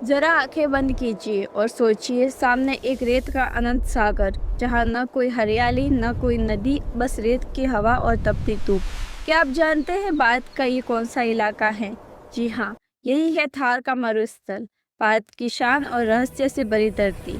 जरा आंखें बंद कीजिए और सोचिए, सामने एक रेत का अनंत सागर, जहाँ न कोई हरियाली न कोई नदी, बस रेत की हवा और तपती धूप। क्या आप जानते हैं भारत का ये कौन सा इलाका है? जी हाँ, यही है थार का मरुस्थल, भारत की शान और रहस्य से भरी धरती।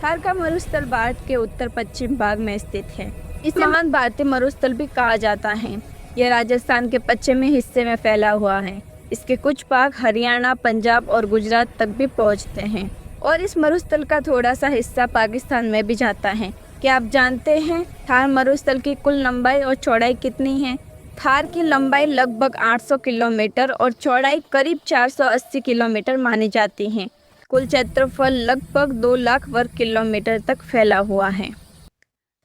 थार का मरुस्थल भारत के उत्तर पश्चिम भाग में स्थित है। इसे महान भारतीय मरुस्थल भी कहा जाता है। यह राजस्थान के पश्चिमी हिस्से में फैला हुआ है। इसके कुछ भाग हरियाणा, पंजाब और गुजरात तक भी पहुंचते हैं और इस मरुस्थल का थोड़ा सा हिस्सा पाकिस्तान में भी जाता है। क्या आप जानते हैं थार मरुस्थल की कुल लंबाई और चौड़ाई कितनी है? थार की लंबाई लगभग 800 किलोमीटर और चौड़ाई करीब 480 किलोमीटर मानी जाती है। कुल क्षेत्रफल लगभग 2 लाख वर्ग किलोमीटर तक फैला हुआ है।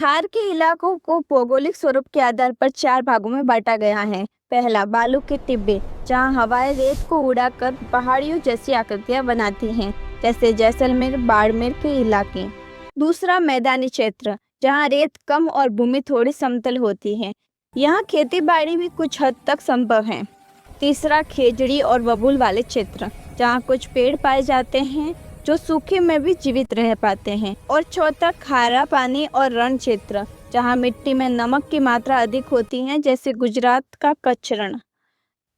थार के इलाकों को भौगोलिक स्वरूप के आधार पर 4 भागों में बांटा गया है। पहला, बालू के टिब्बे, जहां हवाएं रेत को उड़ाकर पहाड़ियों जैसी आकृतियां बनाती हैं, जैसे जैसलमेर, बाड़मेर के इलाके। दूसरा, मैदानी क्षेत्र, जहां रेत कम और भूमि थोड़ी समतल होती है। यहाँ खेती बाड़ी भी कुछ हद तक संभव है। तीसरा, खेजड़ी और बबूल वाले क्षेत्र, जहाँ कुछ पेड़ पाए जाते हैं जो सूखे में भी जीवित रह पाते हैं। और चौथा, खारा पानी और रण क्षेत्र, जहाँ मिट्टी में नमक की मात्रा अधिक होती है, जैसे गुजरात का कच्छ रण।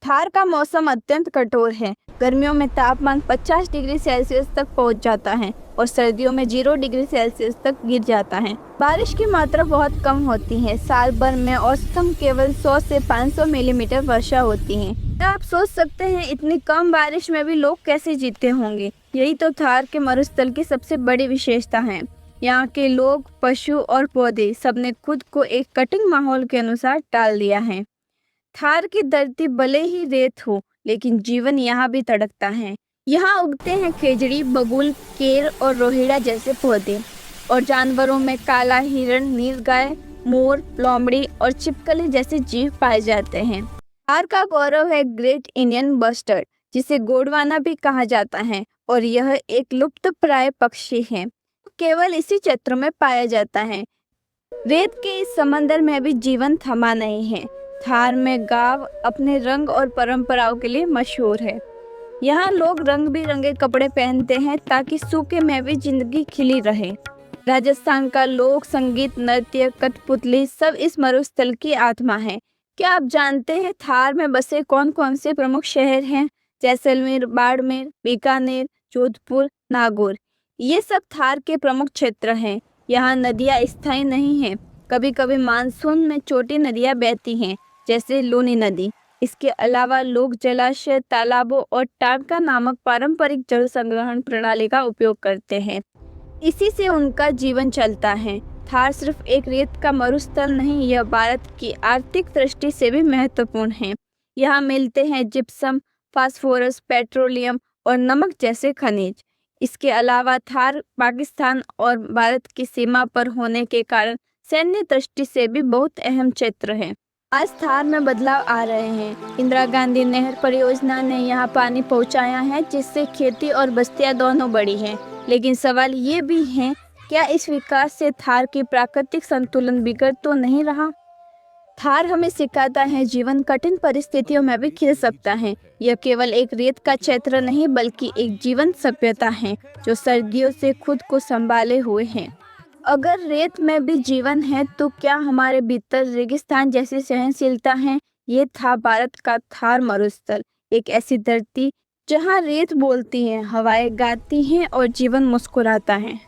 थार का मौसम अत्यंत कठोर है। गर्मियों में तापमान 50 डिग्री सेल्सियस तक पहुंच जाता है और सर्दियों में 0 डिग्री सेल्सियस तक गिर जाता है। बारिश की मात्रा बहुत कम होती है। साल भर में औसतन केवल 100 से 500 मिलीमीटर वर्षा होती है। क्या आप सोच सकते हैं इतनी कम बारिश में भी लोग कैसे जीते होंगे? यही तो थार के मरुस्थल की सबसे बड़ी विशेषता है। यहाँ के लोग, पशु और पौधे सबने खुद को एक कठिन माहौल के अनुसार डाल दिया है। थार की धरती भले ही रेत हो, लेकिन जीवन यहाँ भी तड़कता है। यहाँ उगते हैं खेजड़ी, बबूल, केर और रोहिड़ा जैसे पौधे। और जानवरों में काला हिरण, नीलगाय, मोर, लोमड़ी और छिपकली जैसे जीव पाए जाते हैं। थार का गौरव है ग्रेट इंडियन बस्टर्ड, जिसे गोंडवाना भी कहा जाता है, और यह एक लुप्तप्राय पक्षी है, केवल इसी क्षेत्र में पाया जाता है। रेत के इस समंदर में भी जीवन थमा नहीं है। थार में गांव अपने रंग और परंपराओं के लिए मशहूर है। यहाँ लोग रंग बिरंगे कपड़े पहनते हैं ताकि सूखे में भी जिंदगी खिली रहे। राजस्थान का लोक संगीत, नृत्य, कठपुतली सब इस मरुस्थल की आत्मा है। क्या आप जानते हैं थार में बसे कौन कौन से प्रमुख शहर हैं? जैसलमेर, बाड़मेर, बीकानेर, जोधपुर, नागौर। ये सब थार के प्रमुख क्षेत्र हैं। यहाँ नदियाँ स्थायी नहीं हैं। कभी कभी मानसून में छोटी नदियाँ बहती हैं, जैसे लूनी नदी। इसके अलावा लोग जलाशय, तालाबों और टांका नामक पारंपरिक जल संग्रहण प्रणाली का उपयोग करते हैं। इसी से उनका जीवन चलता है। थार सिर्फ एक रेत का मरुस्थल नहीं, यह भारत की आर्थिक दृष्टि से भी महत्वपूर्ण है। यहाँ मिलते हैं जिप्सम, फास्फोरस, पेट्रोलियम और नमक जैसे खनिज। इसके अलावा थार पाकिस्तान और भारत की सीमा पर होने के कारण सैन्य दृष्टि से भी बहुत अहम क्षेत्र है। आज थार में बदलाव आ रहे हैं। इंदिरा गांधी नहर परियोजना ने यहाँ पानी पहुँचाया है, जिससे खेती और बस्तियाँ दोनों बढ़ी हैं। लेकिन सवाल ये भी है, क्या इस विकास से थार की प्राकृतिक संतुलन बिगड़ तो नहीं रहा? थार हमें सिखाता है जीवन कठिन परिस्थितियों में भी खिल सकता है। यह केवल एक रेत का क्षेत्र नहीं, बल्कि एक जीवंत सभ्यता है जो सदियों से खुद को संभाले हुए है। अगर रेत में भी जीवन है, तो क्या हमारे भीतर रेगिस्तान जैसी सहनशीलता है? ये था भारत का थार मरुस्थल, एक ऐसी धरती जहाँ रेत बोलती है, हवाएं गाती हैं और जीवन मुस्कुराता है।